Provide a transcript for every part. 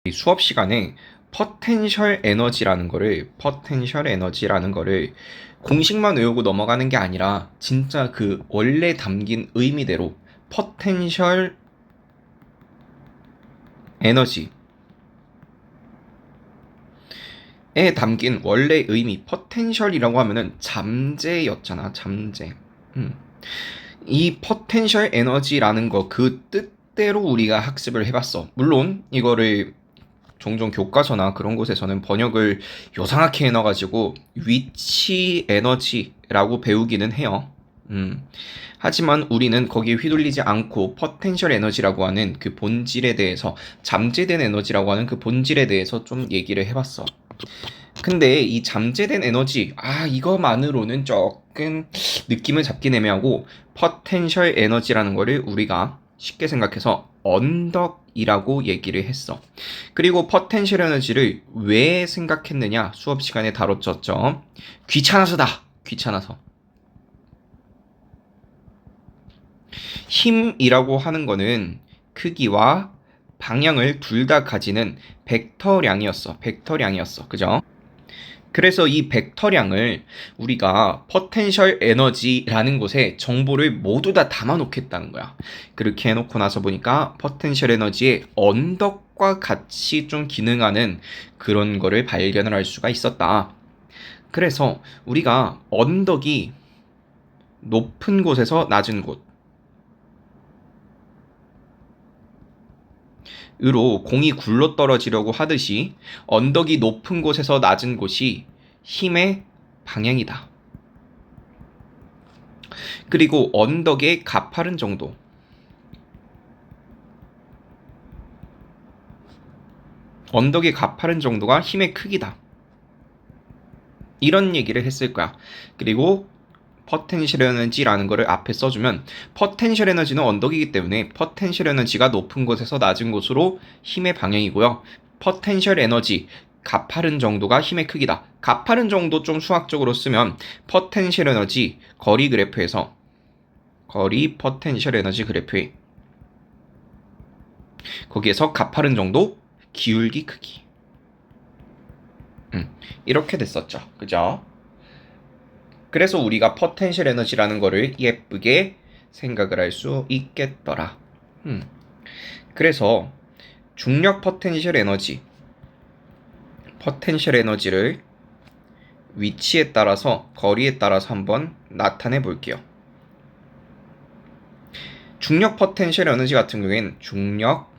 이 수업 시간에 포텐셜 에너지라는 거를 공식만 외우고 넘어가는 게 아니라 진짜 그 원래 담긴 의미대로 포텐셜 에너지에 담긴 원래 의미, 포텐셜이라고 하면은 잠재였잖아, 잠재. 음. 이 포텐셜 에너지라는 거 그 뜻대로 우리가 학습을 해봤어. 물론 이거를 종종 교과서나 그런 곳에서는 번역을 요상하게 해놔가지고 위치 에너지라고 배우기는 해요. 하지만 우리는 거기에 휘둘리지 않고 포텐셜 에너지라고 하는 그 본질에 대해서, 잠재된 에너지라고 하는 그 본질에 대해서 좀 얘기를 해봤어. 근데 이 잠재된 에너지, 이거만으로는 조금 느낌을 잡긴 애매하고, 포텐셜 에너지라는 거를 우리가 쉽게 생각해서 언덕이라고 얘기를 했어. 그리고 포텐셜 에너지를 왜 생각했느냐, 수업 시간에 다뤘었죠. 귀찮아서다. 귀찮아서. 힘이라고 하는 거는 크기와 방향을 둘 다 가지는 벡터량이었어. 벡터량이었어. 그죠? 그래서 이 벡터량을 우리가 포텐셜 에너지라는 곳에 정보를 모두 다 담아 놓겠다는 거야. 그렇게 해놓고 나서 보니까 포텐셜 에너지의 언덕과 같이 좀 기능하는 그런 거를 발견을 할 수가 있었다. 그래서 우리가 언덕이 높은 곳에서 낮은 곳으로 공이 굴러 떨어지려고 하듯이 언덕이 높은 곳에서 낮은 곳이 힘의 방향이다. 그리고 언덕의 가파른 정도. 언덕의 가파른 정도가 힘의 크기다. 이런 얘기를 했을 거야. 그리고 포텐셜 에너지라는 거를 앞에 써주면, 포텐셜 에너지는 언덕이기 때문에 포텐셜 에너지가 높은 곳에서 낮은 곳으로 힘의 방향이고요. 포텐셜 에너지 가파른 정도가 힘의 크기다. 가파른 정도 좀 수학적으로 쓰면 포텐셜 에너지 거리 그래프에서, 거리 포텐셜 에너지 그래프에 거기에서 가파른 정도, 기울기 크기. 이렇게 됐었죠. 그죠? 그래서 우리가 포텐셜 에너지라는 거를 예쁘게 생각을 할 수 있겠더라. 그래서 중력 포텐셜 에너지를 위치에 따라서, 거리에 따라서 한번 나타내 볼게요. 중력 포텐셜 에너지 같은 경우에는 중력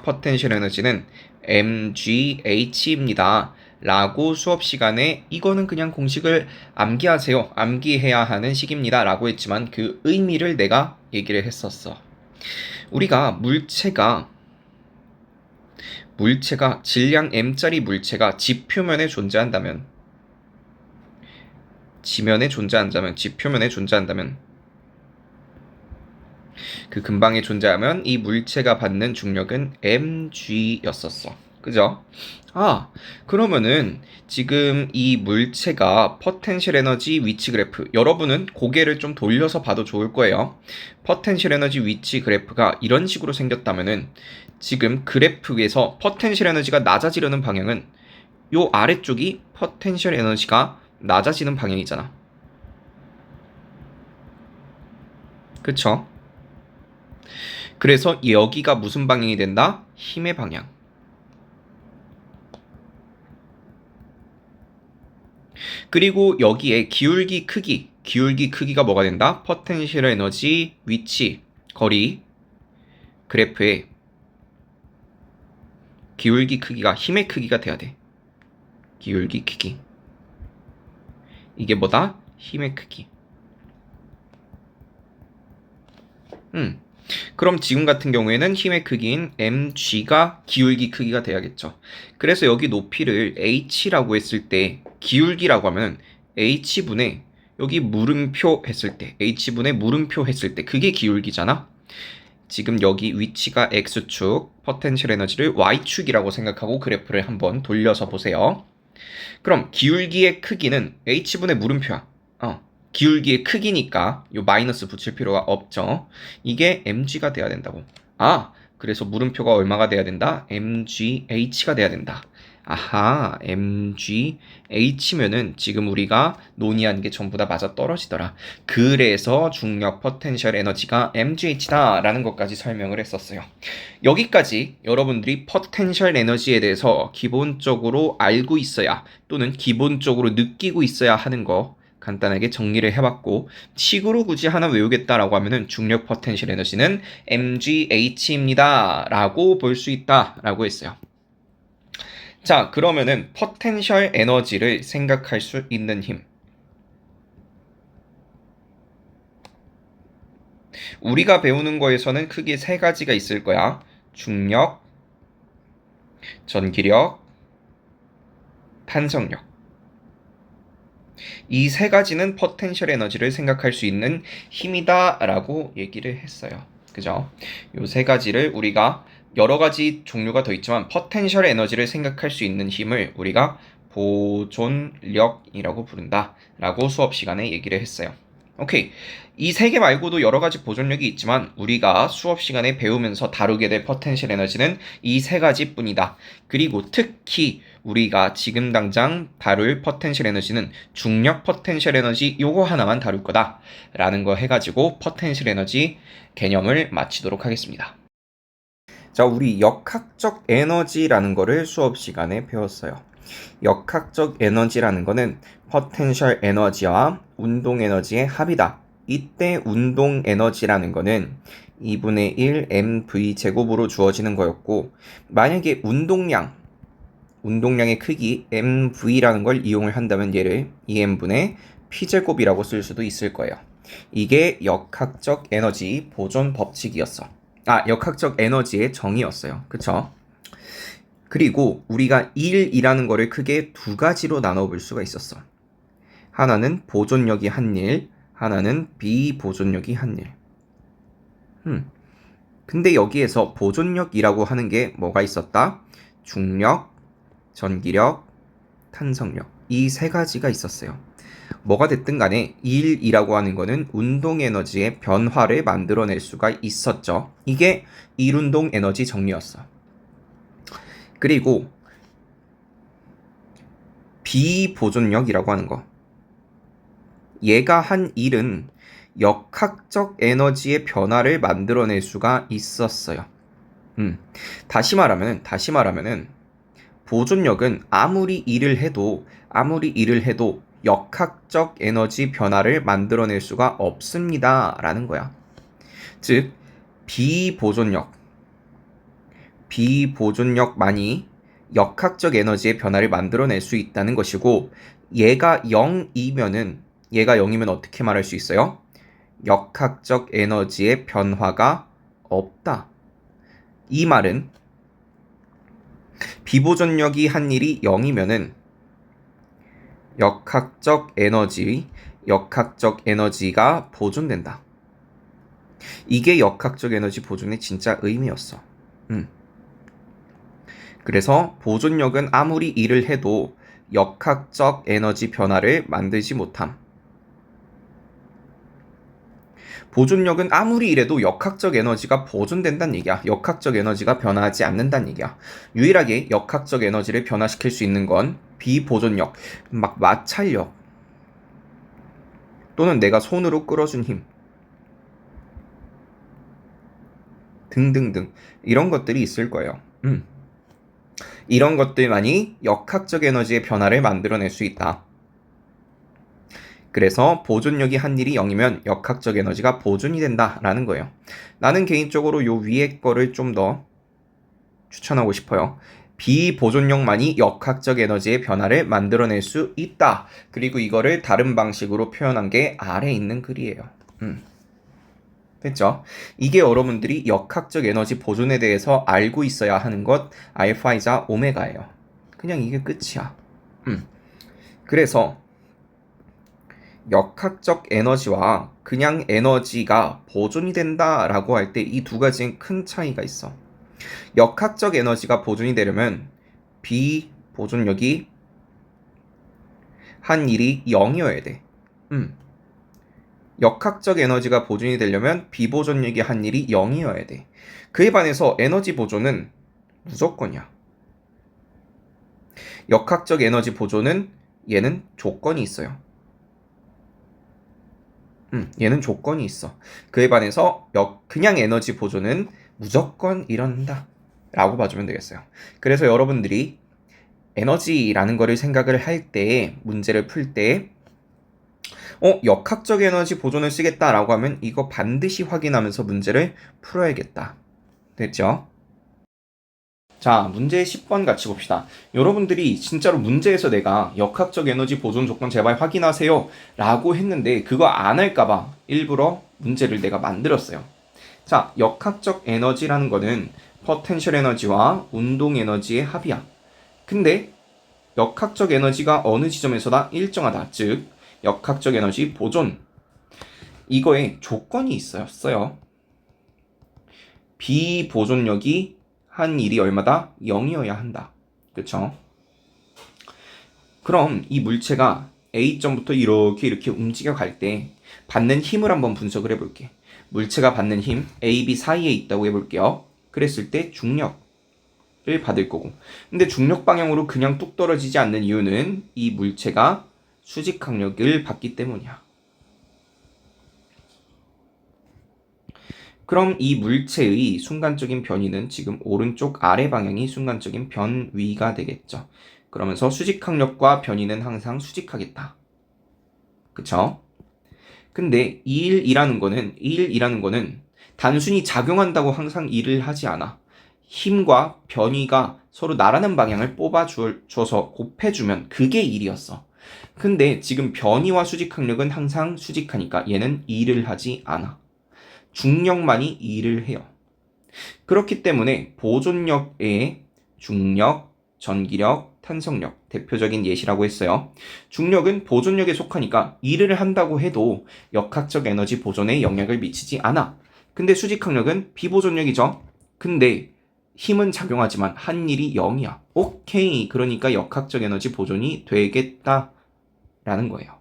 포텐셜 에너지는 mgh입니다. 라고 수업 시간에 이거는 그냥 공식을 암기하세요. 암기해야 하는 식입니다. 라고 했지만 그 의미를 내가 얘기를 했었어. 우리가 물체가 질량 m짜리 물체가 지표면에 존재한다면, 그 근방에 존재하면 이 물체가 받는 중력은 mg였었어. 그죠? 그러면은 지금 이 물체가 포텐셜 에너지 위치 그래프, 여러분은 고개를 좀 돌려서 봐도 좋을 거예요. 포텐셜 에너지 위치 그래프가 이런 식으로 생겼다면은 지금 그래프에서 포텐셜 에너지가 낮아지려는 방향은 요 아래쪽이 포텐셜 에너지가 낮아지는 방향이잖아. 그쵸? 그래서 여기가 무슨 방향이 된다? 힘의 방향. 그리고 여기에 기울기 크기가 뭐가 된다? 포텐셜 에너지 위치 거리 그래프에 기울기 크기가 힘의 크기가 돼야 돼. 기울기 크기. 이게 뭐다? 힘의 크기. 그럼 지금 같은 경우에는 힘의 크기인 mg가 기울기 크기가 돼야겠죠. 그래서 여기 높이를 h라고 했을 때, 기울기라고 하면 h분의 여기 물음표 했을 때, h분의 물음표 했을 때 그게 기울기잖아. 지금 여기 위치가 x축, 포텐셜 에너지를 y축이라고 생각하고 그래프를 한번 돌려서 보세요. 그럼 기울기의 크기는 h분의 물음표야. 기울기의 크기니까 요 마이너스 붙일 필요가 없죠. 이게 mg가 돼야 된다고. 그래서 물음표가 얼마가 돼야 된다? mgh가 돼야 된다. 아하, mgh면은 지금 우리가 논의한 게 전부 다 맞아 떨어지더라. 그래서 중력 포텐셜 에너지가 mgh다라는 것까지 설명을 했었어요. 여기까지 여러분들이 포텐셜 에너지에 대해서 기본적으로 알고 있어야 또는 기본적으로 느끼고 있어야 하는 거 간단하게 정리를 해봤고, 식으로 굳이 하나 외우겠다라고 하면은 중력 포텐셜 에너지는 mgh입니다 라고 볼 수 있다 라고 했어요. 자, 그러면은 포텐셜 에너지를 생각할 수 있는 힘, 우리가 배우는 거에서는 크게 세 가지가 있을 거야. 중력, 전기력, 탄성력. 이 세 가지는 포텐셜 에너지를 생각할 수 있는 힘이다 라고 얘기를 했어요. 그죠? 요 세 가지를 우리가 여러 가지 종류가 더 있지만 포텐셜 에너지를 생각할 수 있는 힘을 우리가 보존력이라고 부른다 라고 수업 시간에 얘기를 했어요. 오케이. 이 세 개 말고도 여러 가지 보존력이 있지만 우리가 수업 시간에 배우면서 다루게 될 포텐셜 에너지는 이 세 가지 뿐이다. 그리고 특히 우리가 지금 당장 다룰 포텐셜 에너지는 중력 포텐셜 에너지 요거 하나만 다룰 거다 라는 거 해가지고 포텐셜 에너지 개념을 마치도록 하겠습니다. 자, 우리 역학적 에너지라는 거를 수업 시간에 배웠어요. 역학적 에너지라는 거는 포텐셜 에너지와 운동 에너지의 합이다. 이때 운동 에너지라는 거는 2분의 1 mv 제곱으로 주어지는 거였고, 만약에 운동량의 크기 mv라는 걸 이용을 한다면 얘를 2m분의 p제곱이라고 쓸 수도 있을 거예요. 이게 역학적 에너지 보존 법칙이었어. 역학적 에너지의 정의였어요. 그쵸? 그리고 우리가 1이라는 거를 크게 두 가지로 나눠볼 수가 있었어. 하나는 보존력이 한 일, 하나는 비보존력이 한 일. 근데 여기에서 보존력이라고 하는 게 뭐가 있었다? 중력, 전기력, 탄성력. 이 세 가지가 있었어요. 뭐가 됐든 간에 1이라고 하는 거는 운동 에너지의 변화를 만들어낼 수가 있었죠. 이게 1운동 에너지 정리였어. 그리고 비보존력이라고 하는 거. 얘가 한 일은 역학적 에너지의 변화를 만들어낼 수가 있었어요. 다시 말하면은 보존력은 아무리 일을 해도 역학적 에너지 변화를 만들어낼 수가 없습니다. 라는 거야. 즉, 비보존력만이 역학적 에너지의 변화를 만들어낼 수 있다는 것이고, 얘가 0이면 어떻게 말할 수 있어요? 역학적 에너지의 변화가 없다. 이 말은 비보존력이 한 일이 0이면은 역학적 에너지가 보존된다. 이게 역학적 에너지 보존의 진짜 의미였어. 그래서 보존력은 아무리 일을 해도 역학적 에너지 변화를 만들지 못함. 보존력은 아무리 일해도 역학적 에너지가 보존된다는 얘기야. 역학적 에너지가 변화하지 않는다는 얘기야. 유일하게 역학적 에너지를 변화시킬 수 있는 건 비보존력, 막 마찰력, 또는 내가 손으로 끌어준 힘 등등등 이런 것들이 있을 거예요. 이런 것들만이 역학적 에너지의 변화를 만들어낼 수 있다. 그래서 보존력이 한 일이 0이면 역학적 에너지가 보존이 된다라는 거예요. 나는 개인적으로 요 위에 거를 좀 더 추천하고 싶어요. 비보존력만이 역학적 에너지의 변화를 만들어낼 수 있다. 그리고 이거를 다른 방식으로 표현한 게 아래에 있는 글이에요. 됐죠? 이게 여러분들이 역학적 에너지 보존에 대해서 알고 있어야 하는 것 알파이자 오메가예요. 그냥 이게 끝이야. 그래서 역학적 에너지와 그냥 에너지가 보존이 된다라고 할 때 이 두 가지는 큰 차이가 있어. 역학적 에너지가 보존이 되려면 비보존력이 한 일이 0이어야 돼. 역학적 에너지가 보존이 되려면 비보존력이 한 일이 0이어야 돼. 그에 반해서 에너지 보존은 무조건이야. 역학적 에너지 보존은 얘는 조건이 있어요. 얘는 조건이 있어. 그에 반해서 그냥 에너지 보존은 무조건 일어난다 라고 봐주면 되겠어요. 그래서 여러분들이 에너지라는 거를 생각을 할 때, 문제를 풀 때 역학적 에너지 보존을 쓰겠다라고 하면 이거 반드시 확인하면서 문제를 풀어야겠다. 됐죠? 자, 문제 10번 같이 봅시다. 여러분들이 진짜로 문제에서 내가 역학적 에너지 보존 조건 제발 확인하세요 라고 했는데 그거 안 할까봐 일부러 문제를 내가 만들었어요. 자, 역학적 에너지라는 거는 포텐셜 에너지와 운동 에너지의 합이야. 근데 역학적 에너지가 어느 지점에서나 일정하다. 즉, 역학적 에너지 보존. 이거에 조건이 있었어요. 비보존력이 한 일이 얼마다? 0이어야 한다. 그쵸? 그럼 이 물체가 A점부터 이렇게 움직여 갈 때 받는 힘을 한번 분석을 해볼게. 물체가 받는 힘 A, B 사이에 있다고 해볼게요. 그랬을 때 중력을 받을 거고. 근데 중력 방향으로 그냥 뚝 떨어지지 않는 이유는 이 물체가 수직항력을 받기 때문이야. 그럼 이 물체의 순간적인 변이는 지금 오른쪽 아래 방향이 순간적인 변위가 되겠죠. 그러면서 수직항력과 변이는 항상 수직하겠다. 그쵸? 근데 2일이라는 거는 단순히 작용한다고 항상 일을 하지 않아. 힘과 변이가 서로 나라는 방향을 뽑아줘서 곱해주면 그게 일이었어. 근데 지금 변이와 수직항력은 항상 수직하니까 얘는 일을 하지 않아. 중력만이 일을 해요. 그렇기 때문에 보존력의 중력, 전기력, 탄성력 대표적인 예시라고 했어요. 중력은 보존력에 속하니까 일을 한다고 해도 역학적 에너지 보존에 영향을 미치지 않아. 근데 수직항력은 비보존력이죠. 근데 힘은 작용하지만 한 일이 0이야. 오케이. 그러니까 역학적 에너지 보존이 되겠다라는 거예요.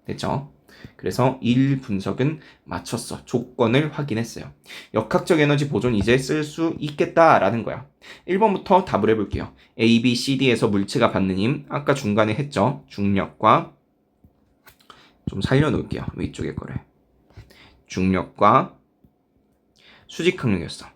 됐죠? 그래서 1 분석은 맞췄어. 조건을 확인했어요. 역학적 에너지 보존 이제 쓸 수 있겠다라는 거야. 1번부터 답을 해볼게요. A, B, C, D에서 물체가 받는 힘 아까 중간에 했죠. 중력과 좀 살려놓을게요. 위쪽에 거를. 중력과 수직항력이었어.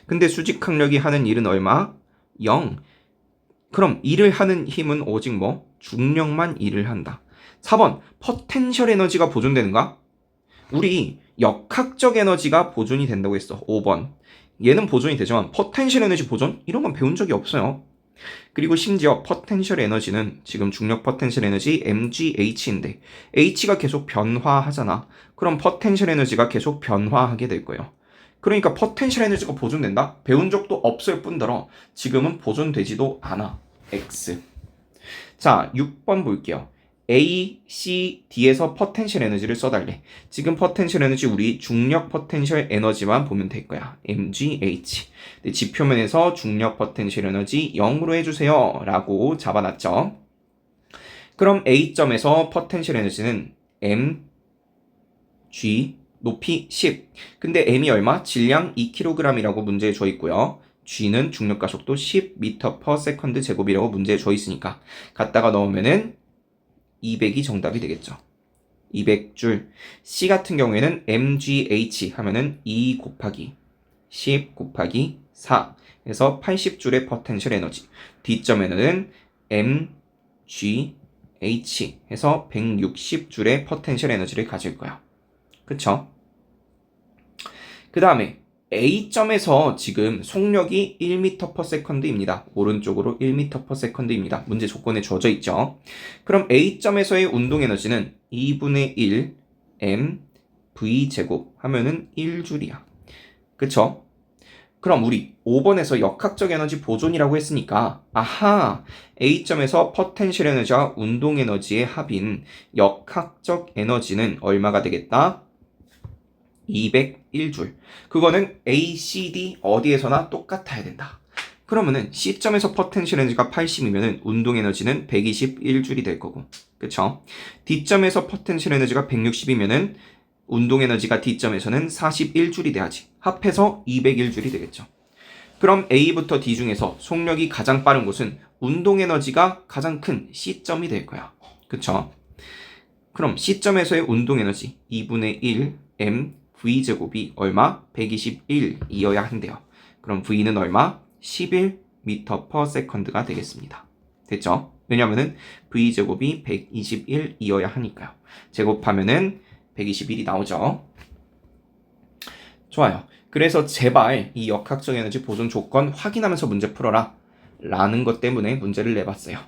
근데 수직항력이 하는 일은 얼마? 0. 그럼 일을 하는 힘은 오직 중력만 일을 한다. 4번 포텐셜 에너지가 보존되는가? 우리 역학적 에너지가 보존이 된다고 했어. 5번 얘는 보존이 되지만 포텐셜 에너지 보존? 이런 건 배운 적이 없어요. 그리고 심지어 포텐셜 에너지는 지금 중력 포텐셜 에너지 mgh인데 h가 계속 변화하잖아. 그럼 포텐셜 에너지가 계속 변화하게 될 거예요. 그러니까 포텐셜 에너지가 보존된다? 배운 적도 없을 뿐더러 지금은 보존되지도 않아. X. 자, 6번 볼게요. A, C, D에서 포텐셜 에너지를 써달래. 지금 포텐셜 에너지 우리 중력 포텐셜 에너지만 보면 될 거야. mgh. 지표면에서 중력 포텐셜 에너지 0으로 해주세요. 라고 잡아놨죠. 그럼 A점에서 포텐셜 에너지는 mg 높이 10. 근데 m이 얼마? 질량 2kg이라고 문제에 줘 있고요. g는 중력가 속도 10m/s 제곱이라고 문제에 줘 있으니까 갖다가 넣으면은 200이 정답이 되겠죠. 200줄. C 같은 경우에는 mgh 하면은 2 곱하기 10 곱하기 4 해서 80줄의 포텐셜 에너지. D점에는 mgh 해서 160줄의 포텐셜 에너지를 가질 거야. 그쵸? 그 다음에 A점에서 지금 속력이 1m/s입니다. 오른쪽으로 1m/s입니다. 문제 조건에 주어져 있죠. 그럼 A점에서의 운동 에너지는 2분의 1 mv 제곱 하면은 1줄이야. 그쵸? 그럼 우리 5번에서 역학적 에너지 보존이라고 했으니까 아하, A점에서 포텐셜 에너지와 운동 에너지의 합인 역학적 에너지는 얼마가 되겠다? 201줄. 그거는 A, C, D 어디에서나 똑같아야 된다. 그러면은 C점에서 포텐셜 에너지가 80이면은 운동 에너지는 121줄이 될 거고. 그쵸? D점에서 포텐셜 에너지가 160이면은 운동 에너지가 D점에서는 41줄이 돼야지. 합해서 201줄이 되겠죠. 그럼 A부터 D 중에서 속력이 가장 빠른 곳은 운동 에너지가 가장 큰 C점이 될 거야. 그쵸? 그럼 C점에서의 운동 에너지 2분의 1 m V제곱이 얼마? 121이어야 한대요. 그럼 V는 얼마? 11m/s가 되겠습니다. 됐죠? 왜냐면은 V제곱이 121이어야 하니까요. 제곱하면은 121이 나오죠. 좋아요. 그래서 제발 이 역학적 에너지 보존 조건 확인하면서 문제 풀어라 라는 것 때문에 문제를 내봤어요.